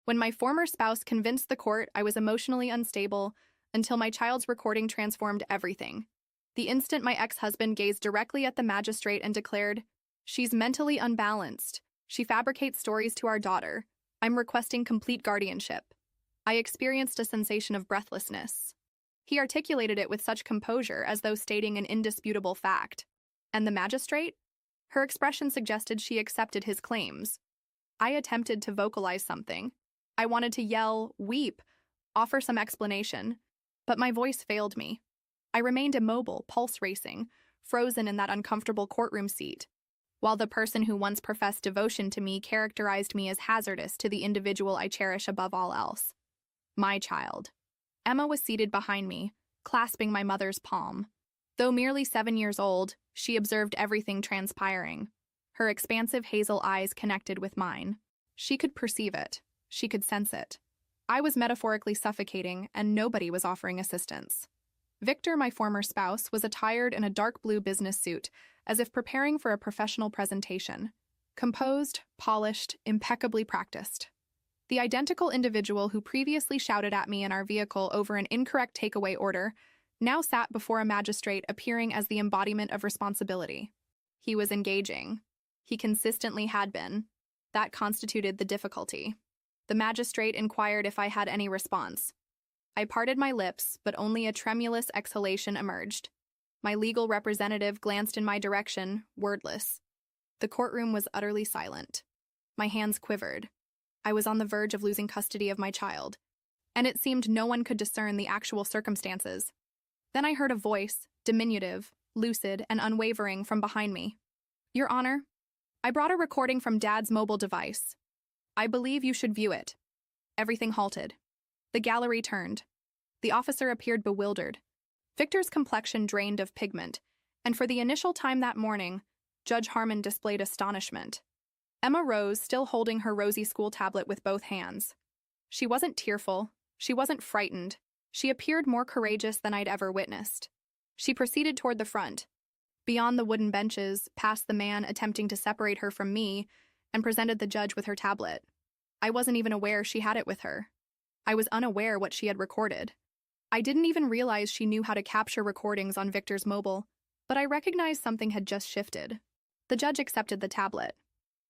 When my former spouse convinced the court I was emotionally unstable until my child's recording transformed everything. The instant my ex-husband gazed directly at the magistrate and declared, "She's mentally unbalanced. She fabricates stories to our daughter. I'm requesting complete guardianship." I experienced a sensation of breathlessness. He articulated it with such composure as though stating an indisputable fact. And the magistrate? Her expression suggested she accepted his claims. I attempted to vocalize something. I wanted to yell, weep, offer some explanation, but my voice failed me. I remained immobile, pulse racing, frozen in that uncomfortable courtroom seat, while the person who once professed devotion to me characterized me as hazardous to the individual I cherish above all else. My child. Emma was seated behind me, clasping my mother's palm. Though merely 7 years old, she observed everything transpiring. Her expansive hazel eyes connected with mine. She could perceive it. She could sense it. I was metaphorically suffocating, and nobody was offering assistance. Victor, my former spouse, was attired in a dark blue business suit, as if preparing for a professional presentation. Composed, polished, impeccably practiced. The identical individual who previously shouted at me in our vehicle over an incorrect takeaway order now sat before a magistrate appearing as the embodiment of responsibility. He was engaging. He consistently had been. That constituted the difficulty. The magistrate inquired if I had any response. I parted my lips, but only a tremulous exhalation emerged. My legal representative glanced in my direction, wordless. The courtroom was utterly silent. My hands quivered. I was on the verge of losing custody of my child, and it seemed no one could discern the actual circumstances. Then I heard a voice, diminutive, lucid, and unwavering, from behind me. "Your Honor, I brought a recording from Dad's mobile device. I believe you should view it." Everything halted. The gallery turned. The officer appeared bewildered. Victor's complexion drained of pigment, and for the initial time that morning, Judge Harmon displayed astonishment. Emma rose, still holding her rosy school tablet with both hands. She wasn't tearful. She wasn't frightened. She appeared more courageous than I'd ever witnessed. She proceeded toward the front, beyond the wooden benches, past the man attempting to separate her from me, and presented the judge with her tablet. I wasn't even aware she had it with her. I was unaware what she had recorded. I didn't even realize she knew how to capture recordings on Victor's mobile, but I recognized something had just shifted. The judge accepted the tablet.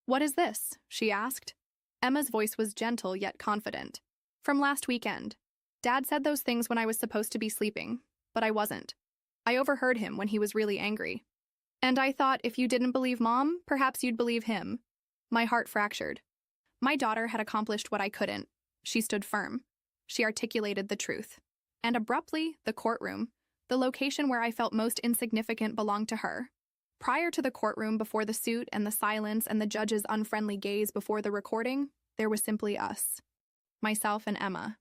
"What is this?" she asked. Emma's voice was gentle yet confident. "From last weekend. Dad said those things when I was supposed to be sleeping, but I wasn't. I overheard him when he was really angry. And I thought if you didn't believe Mom, perhaps you'd believe him." My heart fractured. My daughter had accomplished what I couldn't. She stood firm. She articulated the truth. And abruptly, the courtroom, the location where I felt most insignificant, belonged to her. Prior to the courtroom, before the suit and the silence and the judge's unfriendly gaze before the recording, there was simply us. Myself and Emma.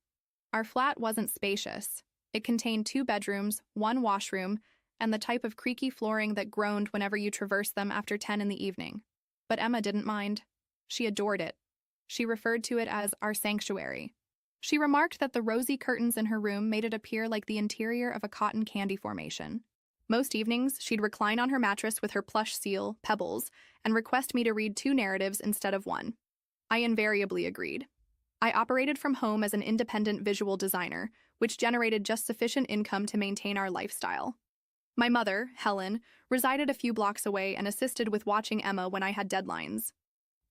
Our flat wasn't spacious. It contained 2 bedrooms, 1 washroom, and the type of creaky flooring that groaned whenever you traversed them after 10 in the evening. But Emma didn't mind. She adored it. She referred to it as our sanctuary. She remarked that the rosy curtains in her room made it appear like the interior of a cotton candy formation. Most evenings, she'd recline on her mattress with her plush seal, Pebbles, and request me to read 2 narratives instead of 1. I invariably agreed. I operated from home as an independent visual designer, which generated just sufficient income to maintain our lifestyle. My mother, Helen, resided a few blocks away and assisted with watching Emma when I had deadlines.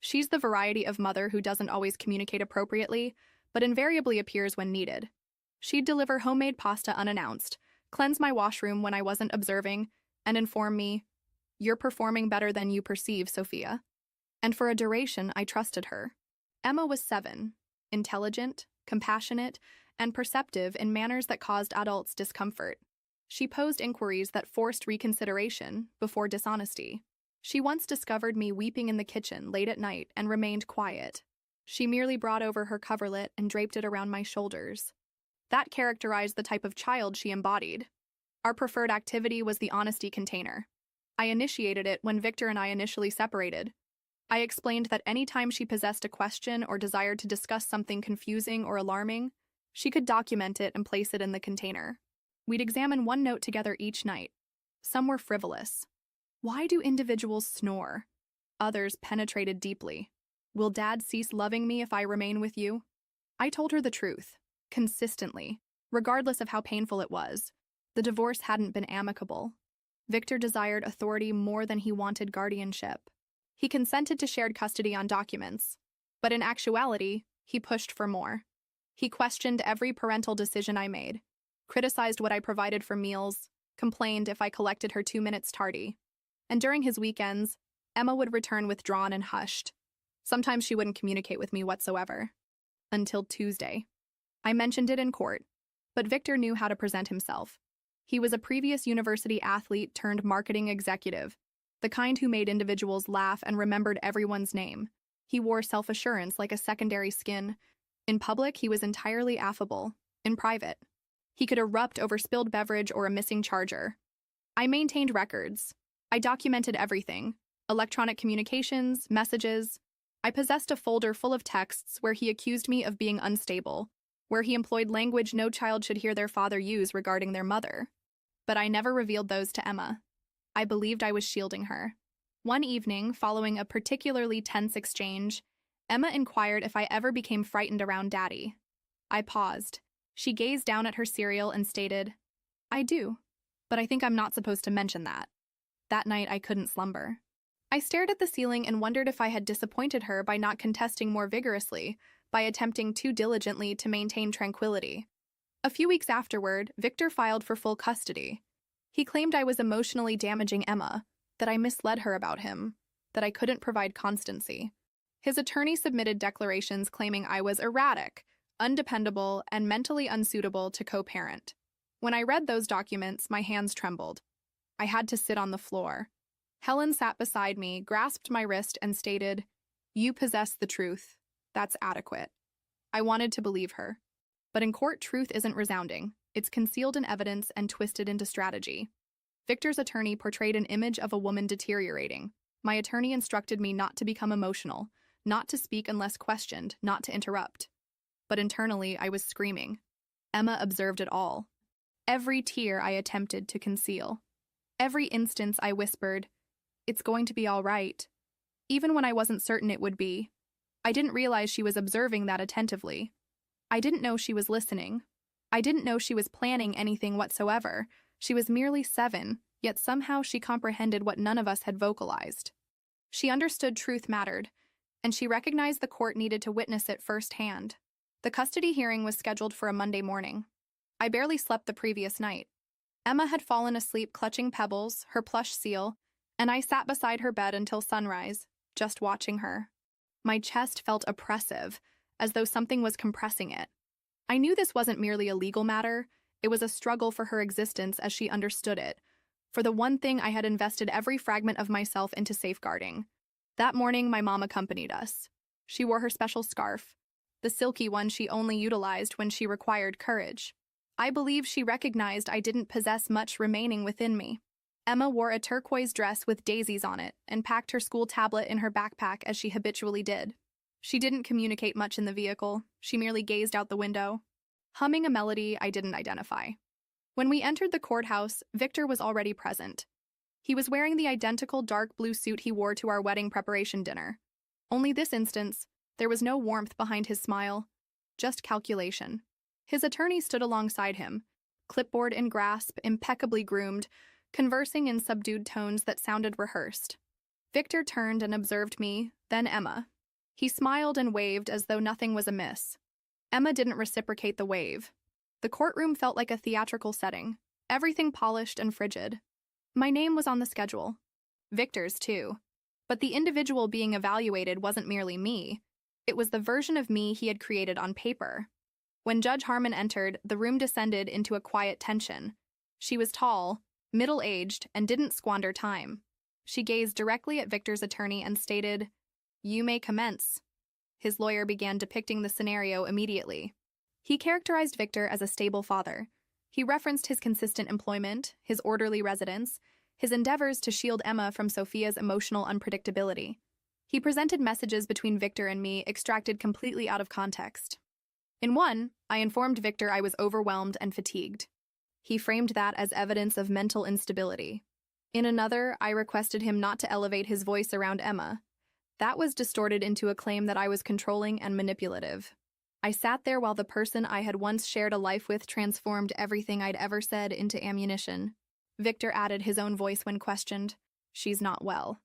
She's the variety of mother who doesn't always communicate appropriately, but invariably appears when needed. She'd deliver homemade pasta unannounced, cleanse my washroom when I wasn't observing, and inform me, "You're performing better than you perceive, Sophia." And for a duration, I trusted her. Emma was 7, intelligent, compassionate, and perceptive in manners that caused adults discomfort. She posed inquiries that forced reconsideration before dishonesty. She once discovered me weeping in the kitchen late at night and remained quiet. She merely brought over her coverlet and draped it around my shoulders. That characterized the type of child she embodied. Our preferred activity was the honesty container. I initiated it when Victor and I initially separated. I explained that any time she possessed a question or desired to discuss something confusing or alarming, she could document it and place it in the container. We'd examine 1 note together each night. Some were frivolous. "Why do individuals snore?" Others penetrated deeply. "Will Dad cease loving me if I remain with you?" I told her the truth, consistently, regardless of how painful it was. The divorce hadn't been amicable. Victor desired authority more than he wanted guardianship. He consented to shared custody on documents, but in actuality, he pushed for more. He questioned every parental decision I made, criticized what I provided for meals, complained if I collected her 2 minutes tardy. And during his weekends, Emma would return withdrawn and hushed. Sometimes she wouldn't communicate with me whatsoever. Until Tuesday. I mentioned it in court, but Victor knew how to present himself. He was a previous university athlete turned marketing executive, the kind who made individuals laugh and remembered everyone's name. He wore self-assurance like a secondary skin. In public, he was entirely affable. In private, he could erupt over spilled beverage or a missing charger. I maintained records. I documented everything. Electronic communications, messages. I possessed a folder full of texts where he accused me of being unstable, where he employed language no child should hear their father use regarding their mother. But I never revealed those to Emma. I believed I was shielding her. One evening, following a particularly tense exchange, Emma inquired if I ever became frightened around Daddy. I paused. She gazed down at her cereal and stated, "I do, but I think I'm not supposed to mention that." That night, I couldn't slumber. I stared at the ceiling and wondered if I had disappointed her by not contesting more vigorously, by attempting too diligently to maintain tranquility. A few weeks afterward, Victor filed for full custody. He claimed I was emotionally damaging Emma, that I misled her about him, that I couldn't provide constancy. His attorney submitted declarations claiming I was erratic, undependable, and mentally unsuitable to co-parent. When I read those documents, my hands trembled. I had to sit on the floor. Helen sat beside me, grasped my wrist, and stated, "You possess the truth. That's adequate." I wanted to believe her. But in court, truth isn't resounding. It's concealed in evidence and twisted into strategy. Victor's attorney portrayed an image of a woman deteriorating. My attorney instructed me not to become emotional, not to speak unless questioned, not to interrupt. But internally, I was screaming. Emma observed it all. Every tear I attempted to conceal. Every instance I whispered, "It's going to be all right," even when I wasn't certain it would be. I didn't realize she was observing that attentively. I didn't know she was listening. I didn't know she was planning anything whatsoever. She was merely 7, yet somehow she comprehended what none of us had vocalized. She understood truth mattered, and she recognized the court needed to witness it firsthand. The custody hearing was scheduled for a Monday morning. I barely slept the previous night. Emma had fallen asleep clutching Pebbles, her plush seal, and I sat beside her bed until sunrise, just watching her. My chest felt oppressive, as though something was compressing it. I knew this wasn't merely a legal matter, it was a struggle for her existence as she understood it, for the one thing I had invested every fragment of myself into safeguarding. That morning, my mom accompanied us. She wore her special scarf, the silky one she only utilized when she required courage. I believe she recognized I didn't possess much remaining within me. Emma wore a turquoise dress with daisies on it and packed her school tablet in her backpack as she habitually did. She didn't communicate much in the vehicle, she merely gazed out the window, humming a melody I didn't identify. When we entered the courthouse, Victor was already present. He was wearing the identical dark blue suit he wore to our wedding preparation dinner. Only this instance, there was no warmth behind his smile, just calculation. His attorney stood alongside him, clipboard in grasp, impeccably groomed, conversing in subdued tones that sounded rehearsed. Victor turned and observed me, then Emma. He smiled and waved as though nothing was amiss. Emma didn't reciprocate the wave. The courtroom felt like a theatrical setting, everything polished and frigid. My name was on the schedule. Victor's, too. But the individual being evaluated wasn't merely me. It was the version of me he had created on paper. When Judge Harmon entered, the room descended into a quiet tension. She was tall, middle-aged, and didn't squander time. She gazed directly at Victor's attorney and stated, "You may commence." His lawyer began depicting the scenario immediately. He characterized Victor as a stable father. He referenced his consistent employment, his orderly residence, his endeavors to shield Emma from Sophia's emotional unpredictability. He presented messages between Victor and me extracted completely out of context. In one, I informed Victor I was overwhelmed and fatigued. He framed that as evidence of mental instability. In another, I requested him not to elevate his voice around Emma. That was distorted into a claim that I was controlling and manipulative. I sat there while the person I had once shared a life with transformed everything I'd ever said into ammunition. Victor added his own voice when questioned. "She's not well,"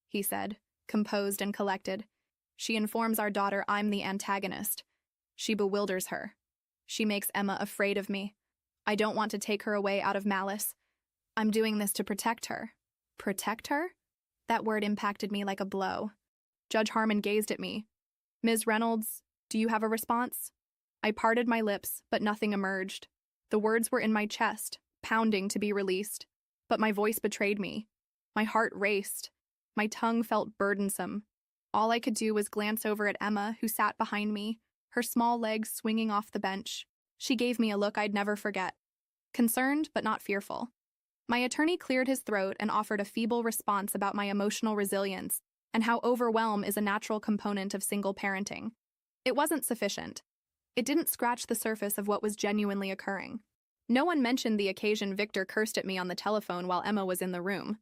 he said, composed and collected. "She informs our daughter I'm the antagonist. She bewilders her. She makes Emma afraid of me. I don't want to take her away out of malice. I'm doing this to protect her." Protect her? That word impacted me like a blow. Judge Harmon gazed at me. "Ms. Reynolds, do you have a response?" I parted my lips, but nothing emerged. The words were in my chest, pounding to be released. But my voice betrayed me. My heart raced. My tongue felt burdensome. All I could do was glance over at Emma, who sat behind me, her small legs swinging off the bench. She gave me a look I'd never forget. Concerned, but not fearful. My attorney cleared his throat and offered a feeble response about my emotional resilience and how overwhelm is a natural component of single parenting. It wasn't sufficient. It didn't scratch the surface of what was genuinely occurring. No one mentioned the occasion Victor cursed at me on the telephone while Emma was in the room.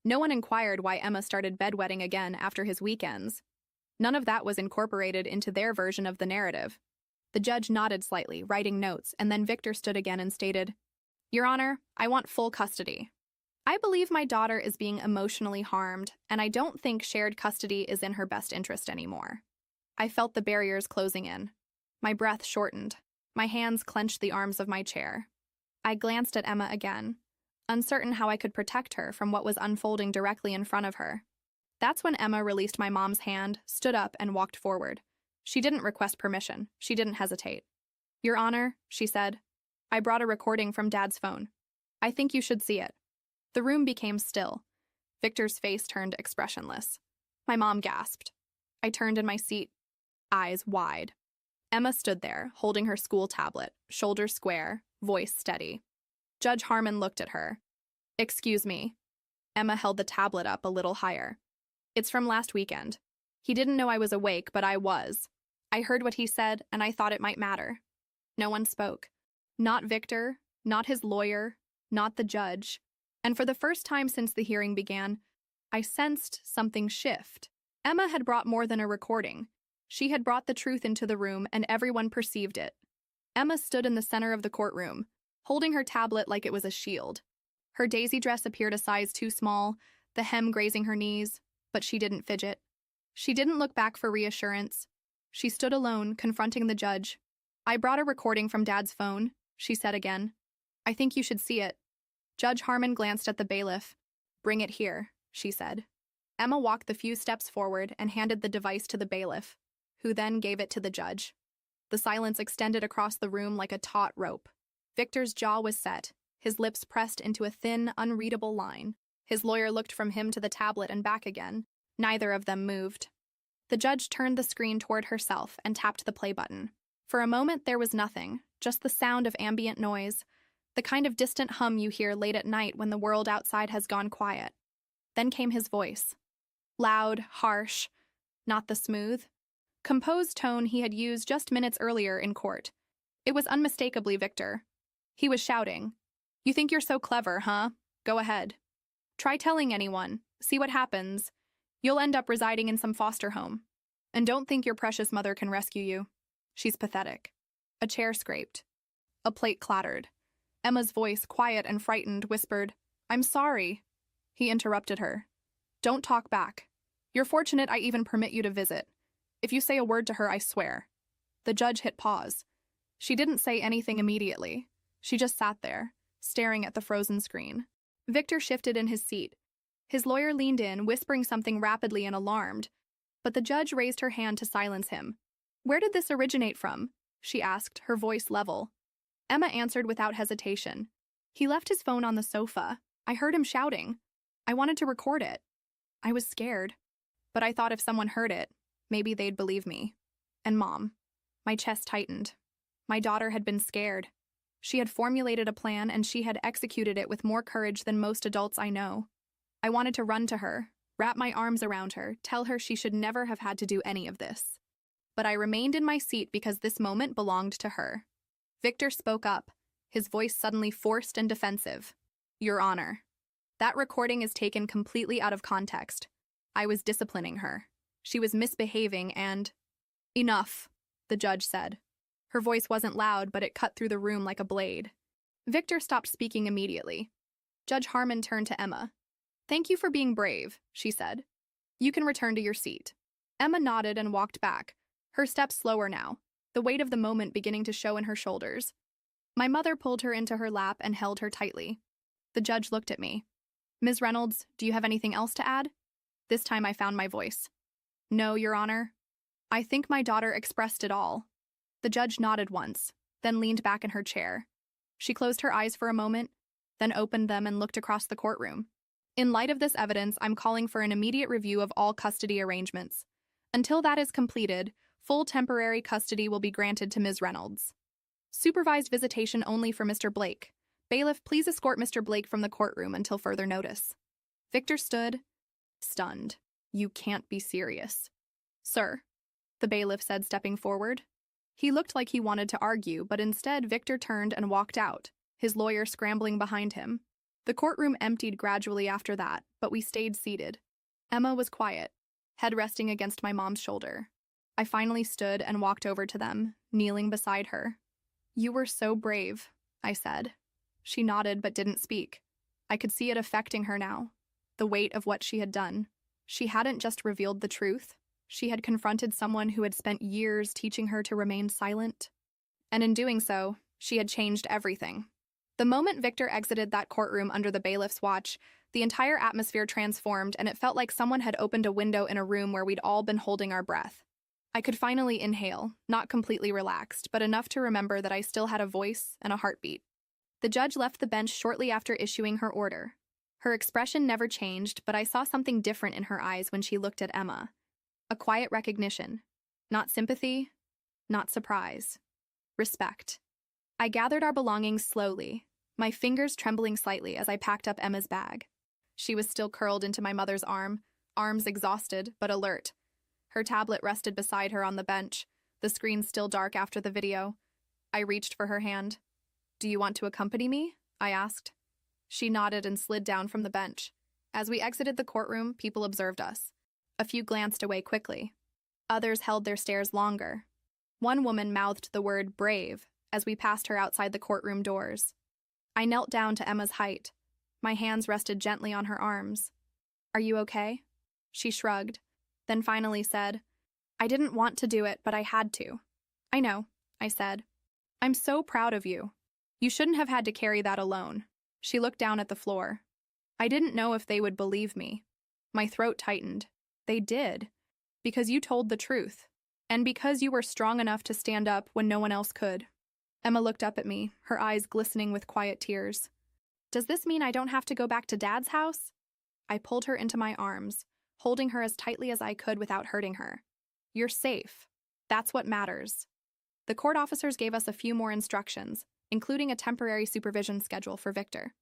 No one inquired why Emma started bedwetting again after his weekends. None of that was incorporated into their version of the narrative. The judge nodded slightly, writing notes, and then Victor stood again and stated, "Your Honor, I want full custody. I believe my daughter is being emotionally harmed, and I don't think shared custody is in her best interest anymore." I felt the barriers closing in. My breath shortened. My hands clenched the arms of my chair. I glanced at Emma again, uncertain how I could protect her from what was unfolding directly in front of her. That's when Emma released my mom's hand, stood up, and walked forward. She didn't request permission. She didn't hesitate. "Your Honor," she said, "I brought a recording from Dad's phone. I think you should see it." The room became still. Victor's face turned expressionless. My mom gasped. I turned in my seat, eyes wide. Emma stood there, holding her school tablet, shoulders square, voice steady. Judge Harmon looked at her. "Excuse me." Emma held the tablet up a little higher. "It's from last weekend. He didn't know I was awake, but I was. I heard what he said, and I thought it might matter." No one spoke. Not Victor, not his lawyer, not the judge. And for the first time since the hearing began, I sensed something shift. Emma had brought more than a recording. She had brought the truth into the room, and everyone perceived it. Emma stood in the center of the courtroom, holding her tablet like it was a shield. Her daisy dress appeared a size too small, the hem grazing her knees, but she didn't fidget. She didn't look back for reassurance. She stood alone, confronting the judge. "I brought a recording from Dad's phone," she said again. "I think you should see it." Judge Harmon glanced at the bailiff. "Bring it here," she said. Emma walked the few steps forward and handed the device to the bailiff, who then gave it to the judge. The silence extended across the room like a taut rope. Victor's jaw was set, his lips pressed into a thin, unreadable line. His lawyer looked from him to the tablet and back again. Neither of them moved. The judge turned the screen toward herself and tapped the play button. For a moment there was nothing, just the sound of ambient noise, the kind of distant hum you hear late at night when the world outside has gone quiet. Then came his voice. Loud, harsh, not the smooth, composed tone he had used just minutes earlier in court. It was unmistakably Victor. He was shouting, "You think you're so clever, huh? Go ahead. Try telling anyone. See what happens. You'll end up residing in some foster home. And don't think your precious mother can rescue you. She's pathetic." A chair scraped. A plate clattered. Emma's voice, quiet and frightened, whispered, "I'm sorry." He interrupted her. "Don't talk back. You're fortunate I even permit you to visit. If you say a word to her, I swear." The judge hit pause. She didn't say anything immediately. She just sat there, staring at the frozen screen. Victor shifted in his seat. His lawyer leaned in, whispering something rapidly and alarmed, but the judge raised her hand to silence him. "Where did this originate from?" she asked, her voice level. Emma answered without hesitation. "He left his phone on the sofa. I heard him shouting. I wanted to record it. I was scared. But I thought if someone heard it, maybe they'd believe me. And Mom." My chest tightened. My daughter had been scared. She had formulated a plan, and she had executed it with more courage than most adults I know. I wanted to run to her, wrap my arms around her, tell her she should never have had to do any of this. But I remained in my seat because this moment belonged to her. Victor spoke up, his voice suddenly forced and defensive. "Your Honor, that recording is taken completely out of context. I was disciplining her. She was misbehaving and—" "Enough," the judge said. Her voice wasn't loud, but it cut through the room like a blade. Victor stopped speaking immediately. Judge Harmon turned to Emma. "Thank you for being brave," she said. "You can return to your seat." Emma nodded and walked back, her steps slower now, the weight of the moment beginning to show in her shoulders. My mother pulled her into her lap and held her tightly. The judge looked at me. "Ms. Reynolds, do you have anything else to add?" This time I found my voice. "No, Your Honor. I think my daughter expressed it all." The judge nodded once, then leaned back in her chair. She closed her eyes for a moment, then opened them and looked across the courtroom. "In light of this evidence, I'm calling for an immediate review of all custody arrangements. Until that is completed, full temporary custody will be granted to Ms. Reynolds. Supervised visitation only for Mr. Blake. Bailiff, please escort Mr. Blake from the courtroom until further notice." Victor stood, stunned. "You can't be serious." "Sir," the bailiff said, stepping forward. He looked like he wanted to argue, but instead Victor turned and walked out, his lawyer scrambling behind him. The courtroom emptied gradually after that, but we stayed seated. Emma was quiet, head resting against my mom's shoulder. I finally stood and walked over to them, kneeling beside her. "You were so brave," I said. She nodded but didn't speak. I could see it affecting her now, the weight of what she had done. She hadn't just revealed the truth. She had confronted someone who had spent years teaching her to remain silent. And in doing so, she had changed everything. The moment Victor exited that courtroom under the bailiff's watch, the entire atmosphere transformed, and it felt like someone had opened a window in a room where we'd all been holding our breath. I could finally inhale, not completely relaxed, but enough to remember that I still had a voice and a heartbeat. The judge left the bench shortly after issuing her order. Her expression never changed, but I saw something different in her eyes when she looked at Emma. A quiet recognition. Not sympathy, not surprise. Respect. I gathered our belongings slowly, my fingers trembling slightly as I packed up Emma's bag. She was still curled into my mother's arm, arms exhausted but alert. Her tablet rested beside her on the bench, the screen still dark after the video. I reached for her hand. "Do you want to accompany me?" I asked. She nodded and slid down from the bench. As we exited the courtroom, people observed us. A few glanced away quickly. Others held their stares longer. One woman mouthed the word brave as we passed her outside the courtroom doors. I knelt down to Emma's height. My hands rested gently on her arms. "Are you okay?" She shrugged, then finally said, "I didn't want to do it, but I had to." "I know," I said. "I'm so proud of you. You shouldn't have had to carry that alone." She looked down at the floor. I didn't know if they would believe me. My throat tightened. They did. Because you told the truth. And because you were strong enough to stand up when no one else could. Emma looked up at me, her eyes glistening with quiet tears. "Does this mean I don't have to go back to Dad's house?" I pulled her into my arms, holding her as tightly as I could without hurting her. "You're safe. That's what matters." The court officers gave us a few more instructions, including a temporary supervision schedule for Victor.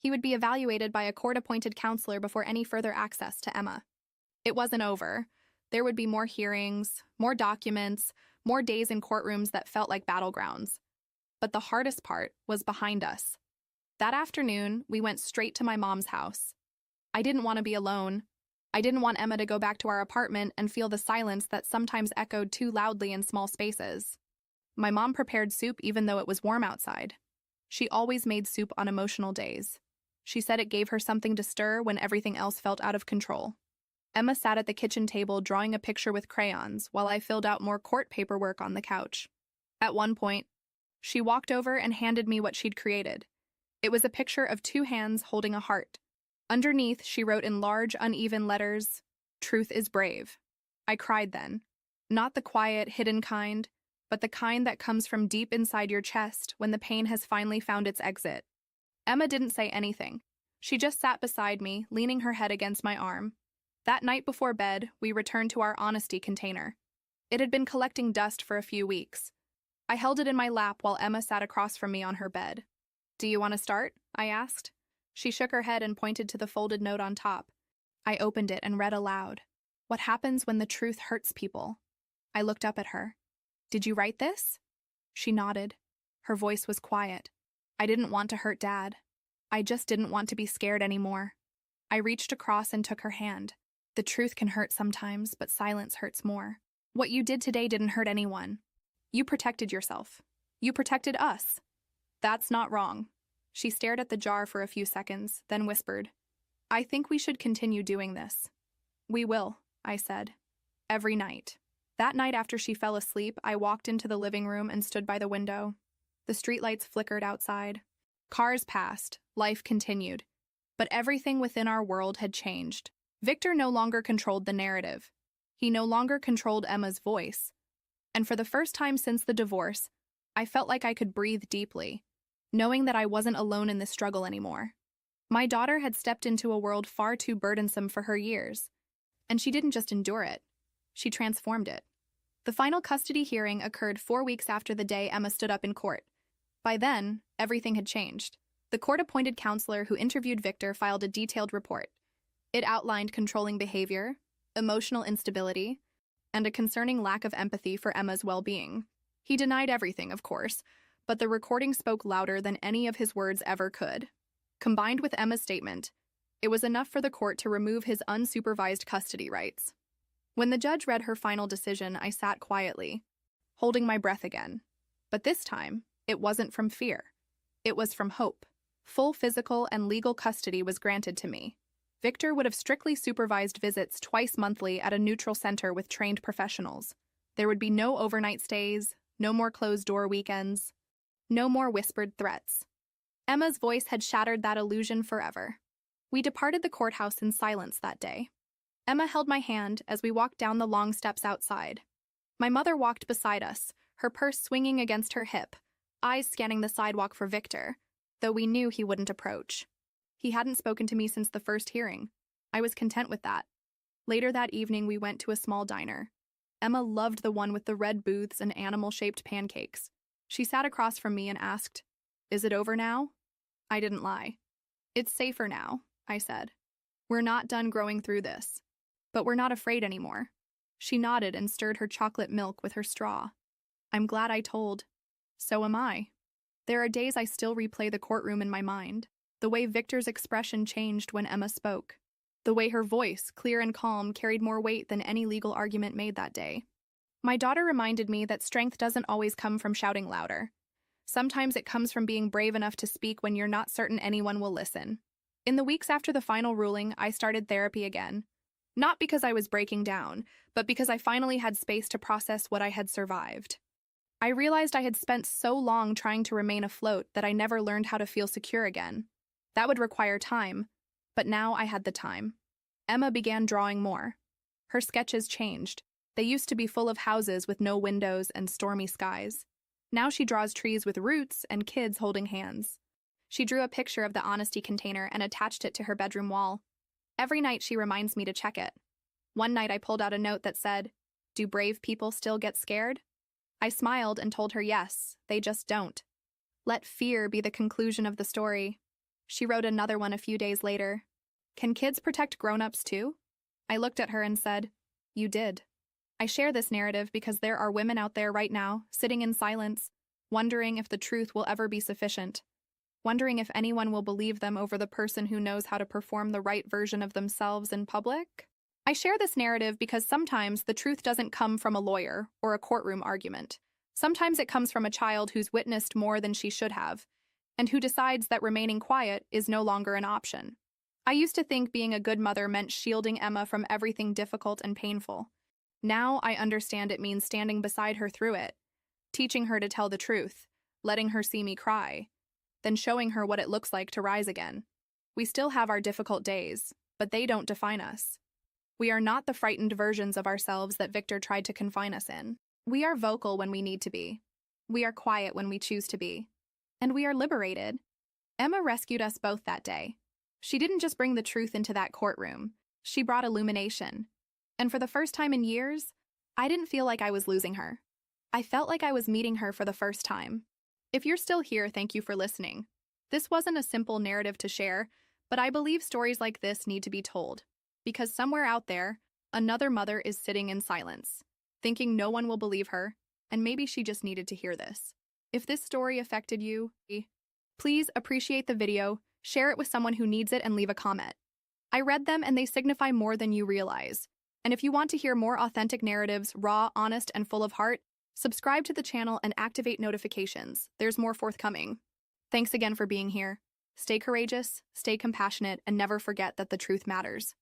He would be evaluated by a court-appointed counselor before any further access to Emma. It wasn't over. There would be more hearings, more documents, more days in courtrooms that felt like battlegrounds. But the hardest part was behind us. That afternoon, we went straight to my mom's house. I didn't want to be alone. I didn't want Emma to go back to our apartment and feel the silence that sometimes echoed too loudly in small spaces. My mom prepared soup even though it was warm outside. She always made soup on emotional days. She said it gave her something to stir when everything else felt out of control. Emma sat at the kitchen table drawing a picture with crayons while I filled out more court paperwork on the couch. At one point, she walked over and handed me what she'd created. It was a picture of two hands holding a heart. Underneath, she wrote in large, uneven letters, "Truth is brave." I cried then. Not the quiet, hidden kind, but the kind that comes from deep inside your chest when the pain has finally found its exit. Emma didn't say anything. She just sat beside me, leaning her head against my arm. That night before bed, we returned to our honesty container. It had been collecting dust for a few weeks. I held it in my lap while Emma sat across from me on her bed. "Do you want to start?" I asked. She shook her head and pointed to the folded note on top. I opened it and read aloud. "What happens when the truth hurts people?" I looked up at her. "Did you write this?" She nodded. Her voice was quiet. "I didn't want to hurt Dad. I just didn't want to be scared anymore." I reached across and took her hand. "The truth can hurt sometimes, but silence hurts more. What you did today didn't hurt anyone. You protected yourself. You protected us. That's not wrong. She stared at the jar for a few seconds, then whispered, I think we should continue doing this. We will, I said. Every night. That night after she fell asleep, I walked into the living room and stood by the window. The streetlights flickered outside. Cars passed. Life continued. But everything within our world had changed. Victor no longer controlled the narrative. He no longer controlled Emma's voice. And for the first time since the divorce, I felt like I could breathe deeply, knowing that I wasn't alone in this struggle anymore. My daughter had stepped into a world far too burdensome for her years. And she didn't just endure it. She transformed it. The final custody hearing occurred 4 weeks after the day Emma stood up in court. By then, everything had changed. The court-appointed counselor who interviewed Victor filed a detailed report. It outlined controlling behavior, emotional instability, and a concerning lack of empathy for Emma's well-being. He denied everything, of course, but the recording spoke louder than any of his words ever could. Combined with Emma's statement, it was enough for the court to remove his unsupervised custody rights. When the judge read her final decision, I sat quietly, holding my breath again. But this time, it wasn't from fear. It was from hope. Full physical and legal custody was granted to me. Victor would have strictly supervised visits twice monthly at a neutral center with trained professionals. There would be no overnight stays, no more closed-door weekends, no more whispered threats. Emma's voice had shattered that illusion forever. We departed the courthouse in silence that day. Emma held my hand as we walked down the long steps outside. My mother walked beside us, her purse swinging against her hip, eyes scanning the sidewalk for Victor, though we knew he wouldn't approach. He hadn't spoken to me since the first hearing. I was content with that. Later that evening, we went to a small diner. Emma loved the one with the red booths and animal-shaped pancakes. She sat across from me and asked, Is it over now? I didn't lie. It's safer now, I said. We're not done growing through this. But we're not afraid anymore. She nodded and stirred her chocolate milk with her straw. I'm glad I told. So am I. There are days I still replay the courtroom in my mind. The way Victor's expression changed when Emma spoke. The way her voice, clear and calm, carried more weight than any legal argument made that day. My daughter reminded me that strength doesn't always come from shouting louder. Sometimes it comes from being brave enough to speak when you're not certain anyone will listen. In the weeks after the final ruling, I started therapy again. Not because I was breaking down, but because I finally had space to process what I had survived. I realized I had spent so long trying to remain afloat that I never learned how to feel secure again. That would require time, but now I had the time. Emma began drawing more. Her sketches changed. They used to be full of houses with no windows and stormy skies. Now she draws trees with roots and kids holding hands. She drew a picture of the honesty container and attached it to her bedroom wall. Every night she reminds me to check it. One night I pulled out a note that said, Do brave people still get scared? I smiled and told her yes, they just don't. Let fear be the conclusion of the story. She wrote another one a few days later. Can kids protect grown-ups too? I looked at her and said, You did. I share this narrative because there are women out there right now, sitting in silence, wondering if the truth will ever be sufficient. Wondering if anyone will believe them over the person who knows how to perform the right version of themselves in public. I share this narrative because sometimes the truth doesn't come from a lawyer or a courtroom argument. Sometimes it comes from a child who's witnessed more than she should have, and who decides that remaining quiet is no longer an option. I used to think being a good mother meant shielding Emma from everything difficult and painful. Now I understand it means standing beside her through it, teaching her to tell the truth, letting her see me cry, then showing her what it looks like to rise again. We still have our difficult days, but they don't define us. We are not the frightened versions of ourselves that Victor tried to confine us in. We are vocal when we need to be. We are quiet when we choose to be. And we are liberated. Emma rescued us both that day. She didn't just bring the truth into that courtroom. She brought illumination. And for the first time in years, I didn't feel like I was losing her. I felt like I was meeting her for the first time. If you're still here, thank you for listening. This wasn't a simple narrative to share, but I believe stories like this need to be told. Because somewhere out there, another mother is sitting in silence, thinking no one will believe her, and maybe she just needed to hear this. If this story affected you, please appreciate the video, share it with someone who needs it, and leave a comment. I read them and they signify more than you realize. And if you want to hear more authentic narratives, raw, honest, and full of heart, Subscribe to the channel and activate notifications. There's more forthcoming. Thanks again for being here. Stay courageous, stay compassionate, and never forget that the truth matters.